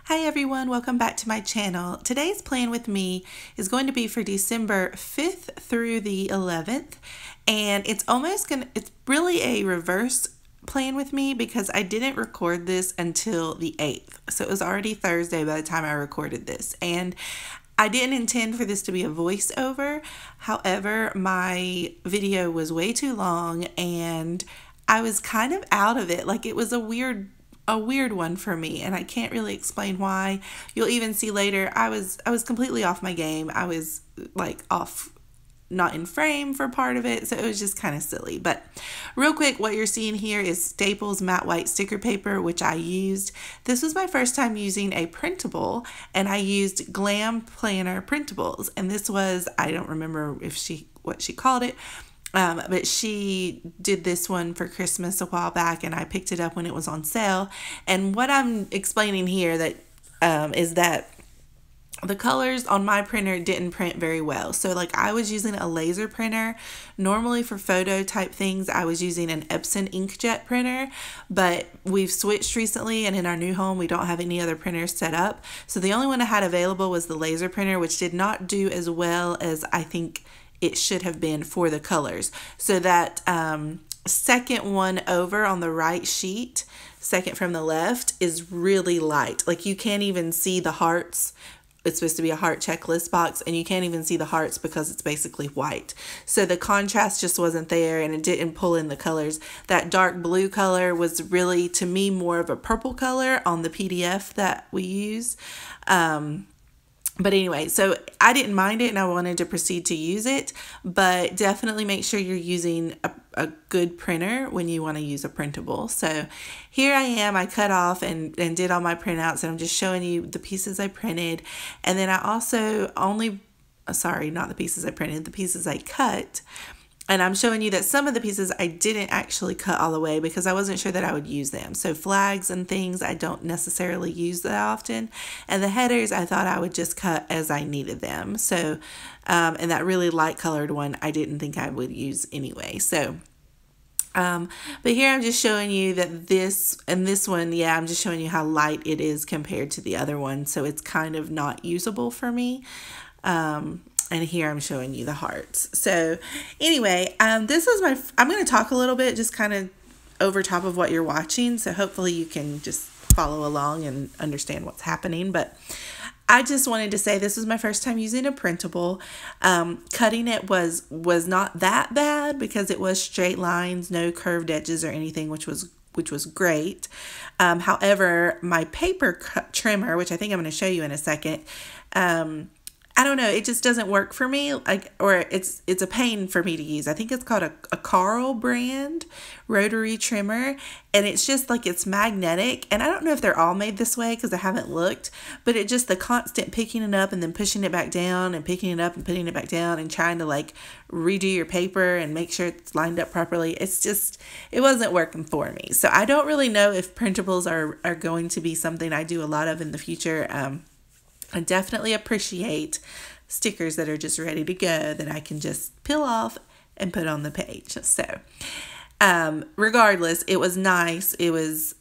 Hi everyone, welcome back to my channel. Today's plan with me is going to be for December 5th through the 11th, and it's really a reverse plan with me because I didn't record this until the 8th. So it was already Thursday by the time I recorded this, and I didn't intend for this to be a voiceover. However, my video was way too long and I was kind of out of it. Like, it was a weird one for me, and I can't really explain why. You'll even see later I was completely off my game. I was like off, not in frame for part of it, so it was just kind of silly. But real quick, what you're seeing here is Staples matte white sticker paper, which I used. This was my first time using a printable, and I used Glam Planner printables, and this was, I don't remember what she called it, but she did this one for Christmas a while back, and I picked it up when it was on sale. And what I'm explaining here is that the colors on my printer didn't print very well. So like, I was using a laser printer. Normally for photo type things, I was using an Epson inkjet printer, but we've switched recently, and in our new home, we don't have any other printers set up. So the only one I had available was the laser printer, which did not do as well as I think it should have been for the colors. So that second one over on the right sheet, second from the left, is really light. Like, you can't even see the hearts. It's supposed to be a heart checklist box, and you can't even see the hearts because it's basically white. So the contrast just wasn't there, and it didn't pull in the colors. That dark blue color was really, to me, more of a purple color on the PDF that we use. But anyway, so I didn't mind it, and I wanted to proceed to use it, but definitely make sure you're using a good printer when you want to use a printable. So here I am, I cut off and did all my printouts, and I'm just showing you the pieces I printed. And then I also not the pieces I printed, the pieces I cut. And I'm showing you that some of the pieces I didn't actually cut all the way because I wasn't sure that I would use them. So flags and things I don't necessarily use that often. And the headers I thought I would just cut as I needed them. So, and that really light colored one I didn't think I would use anyway. So, but here I'm just showing you that this one, yeah, I'm just showing you how light it is compared to the other one. So it's kind of not usable for me. And here I'm showing you the hearts. So anyway, I'm going to talk a little bit, just kind of over top of what you're watching. So hopefully you can just follow along and understand what's happening. But I just wanted to say this was my first time using a printable. Cutting it was not that bad because it was straight lines, no curved edges or anything, which was great. However, my paper trimmer, which I think I'm going to show you in a second, I don't know, it just doesn't work for me, or it's a pain for me to use. I think it's called a Carl brand rotary trimmer, and it's just like, it's magnetic, and I don't know if they're all made this way because I haven't looked, but it just, the constant picking it up and then pushing it back down and picking it up and putting it back down and trying to like redo your paper and make sure it's lined up properly. It wasn't working for me. So I don't really know if printables are going to be something I do a lot of in the future. I definitely appreciate stickers that are just ready to go that I can just peel off and put on the page. So regardless, it was nice. It was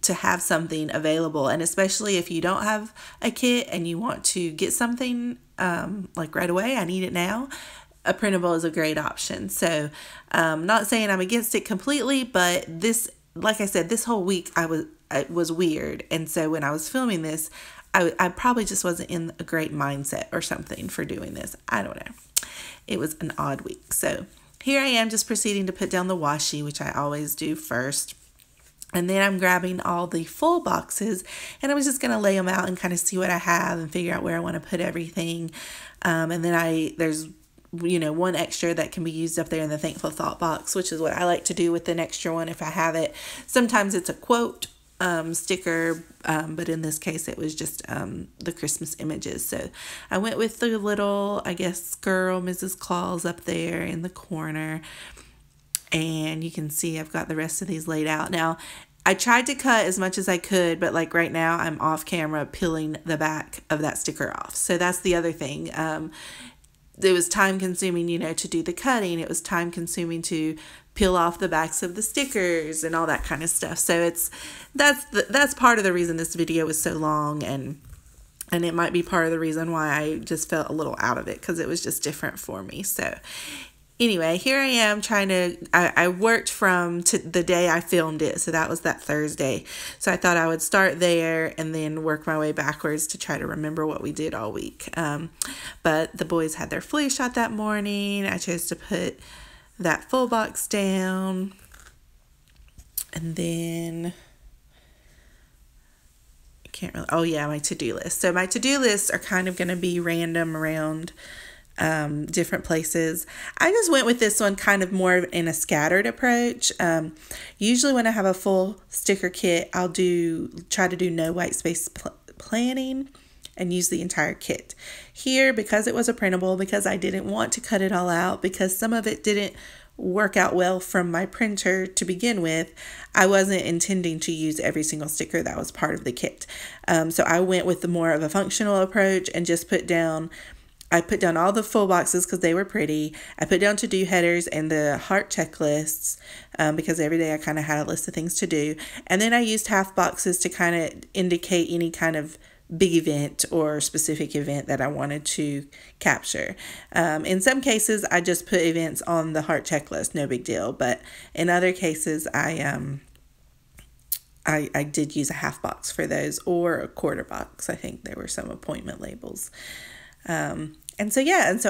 to have something available, and especially if you don't have a kit and you want to get something like right away, I need it now, a printable is a great option. So not saying I'm against it completely, but this, like I said, this whole week it was weird, and so when I was filming this, I probably just wasn't in a great mindset or something for doing this. I don't know. It was an odd week. So here I am just proceeding to put down the washi, which I always do first. And then I'm grabbing all the full boxes, and I was just going to lay them out and kind of see what I have and figure out where I want to put everything. And then there's one extra that can be used up there in the Thankful Thought box, which is what I like to do with an extra one if I have it. Sometimes it's a quote sticker, but in this case it was just the Christmas images. So I went with the little, I guess, girl Mrs. Claus up there in the corner, and you can see I've got the rest of these laid out. Now I tried to cut as much as I could, but like right now I'm off camera peeling the back of that sticker off. So that's the other thing. it was time consuming, you know, to do the cutting. It was time consuming to peel off the backs of the stickers and all that kind of stuff. So that's part of the reason this video was so long, and it might be part of the reason why I just felt a little out of it, because it was just different for me. So anyway, here I am trying to, I worked from the day I filmed it. So that was that Thursday. So I thought I would start there and then work my way backwards to try to remember what we did all week. But the boys had their flu shot that morning. I chose to put that full box down. And then, I can't really, oh yeah, my to-do list. So my to-do lists are kind of going to be random around different places. I just went with this one kind of more in a scattered approach. Usually when I have a full sticker kit, I'll try to do no white space planning and use the entire kit. Here, because it was a printable, because I didn't want to cut it all out, because some of it didn't work out well from my printer to begin with, I wasn't intending to use every single sticker that was part of the kit. So I went with the more of a functional approach and just I put down all the full boxes because they were pretty. I put down to-do headers and the heart checklists because every day I kind of had a list of things to do. And then I used half boxes to kind of indicate any kind of big event or specific event that I wanted to capture. In some cases, I just put events on the heart checklist, no big deal. But in other cases, I did use a half box for those, or a quarter box. I think there were some appointment labels. And so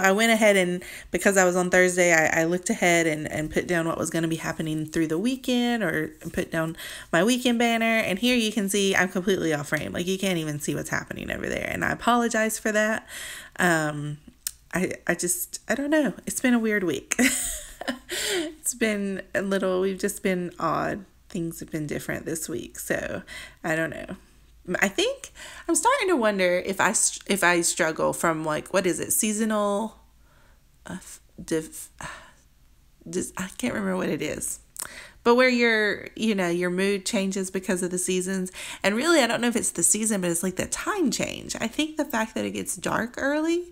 I went ahead, and because I was on Thursday, I looked ahead and put down what was going to be happening through the weekend, or put down my weekend banner. And here you can see I'm completely off frame. Like, you can't even see what's happening over there. And I apologize for that. I don't know. It's been a weird week. It's been we've just been odd. Things have been different this week. So I don't know. I think I'm starting to wonder if I struggle from, like, what is it, seasonal, I can't remember what it is, but where your mood changes because of the seasons. And really, I don't know if it's the season, but it's like the time change. I think the fact that it gets dark early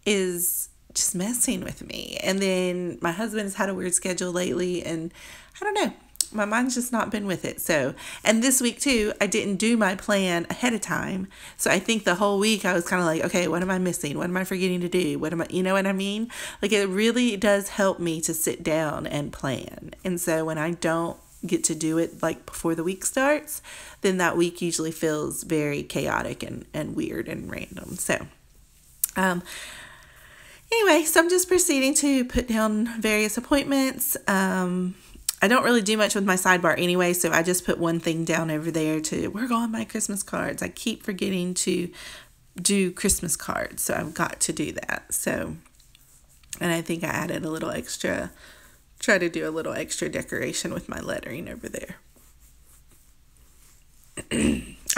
is just messing with me. And then my husband has had a weird schedule lately, and I don't know. My mind's just not been with it. So, and this week too, I didn't do my plan ahead of time. So I think the whole week I was kind of like, okay, what am I missing? What am I forgetting to do? You know what I mean? Like, it really does help me to sit down and plan. And so when I don't get to do it like before the week starts, then that week usually feels very chaotic and weird and random. So, anyway, so I'm just proceeding to put down various appointments. I don't really do much with my sidebar anyway, so I just put one thing down over there to work on my Christmas cards. I keep forgetting to do Christmas cards, so I've got to do that. So, and I think I added a little extra, try to do a little extra decoration with my lettering over there.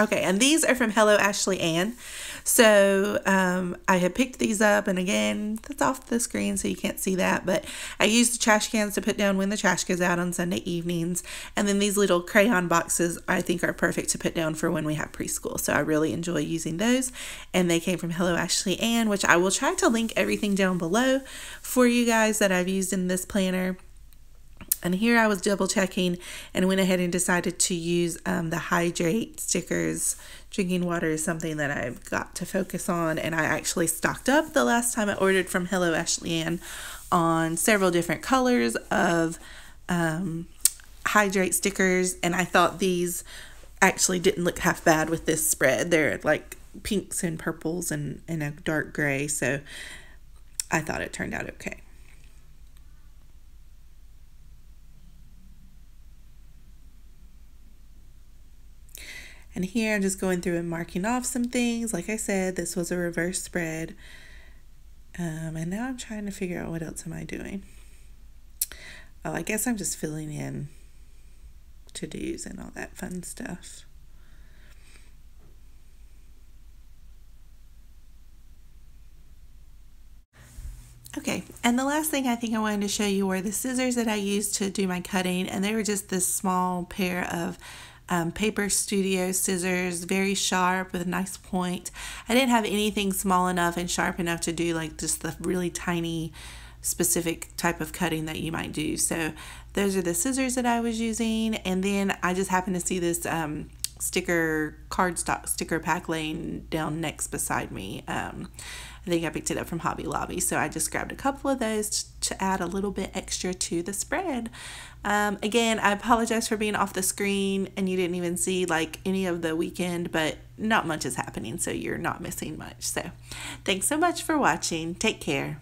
Okay, and these are from Hello Ashley Ann. So I had picked these up, and again, that's off the screen so you can't see that, but I used the trash cans to put down when the trash goes out on Sunday evenings. And then these little crayon boxes I think are perfect to put down for when we have preschool. So I really enjoy using those, and they came from Hello Ashley Ann, which I will try to link everything down below for you guys that I've used in this planner. And here I was double checking and went ahead and decided to use the hydrate stickers. Drinking water is something that I've got to focus on, and I actually stocked up the last time I ordered from Hello Ashley Ann on several different colors of hydrate stickers, and I thought these actually didn't look half bad with this spread. They're like pinks and purples and a dark gray, so I thought it turned out okay. And here I'm just going through and marking off some things. Like I said, this was a reverse spread. And now I'm trying to figure out what else am I doing. Oh, I guess I'm just filling in to-dos and all that fun stuff. Okay, and the last thing I think I wanted to show you were the scissors that I used to do my cutting, and they were just this small pair of Paper Studio scissors, very sharp with a nice point. I didn't have anything small enough and sharp enough to do like just the really tiny specific type of cutting that you might do. So those are the scissors that I was using, and then I just happened to see this cardstock sticker pack laying down next beside me. I think I picked it up from Hobby Lobby, so I just grabbed a couple of those to add a little bit extra to the spread. Again, I apologize for being off the screen and you didn't even see like any of the weekend, but not much is happening, so you're not missing much. So thanks so much for watching. Take care.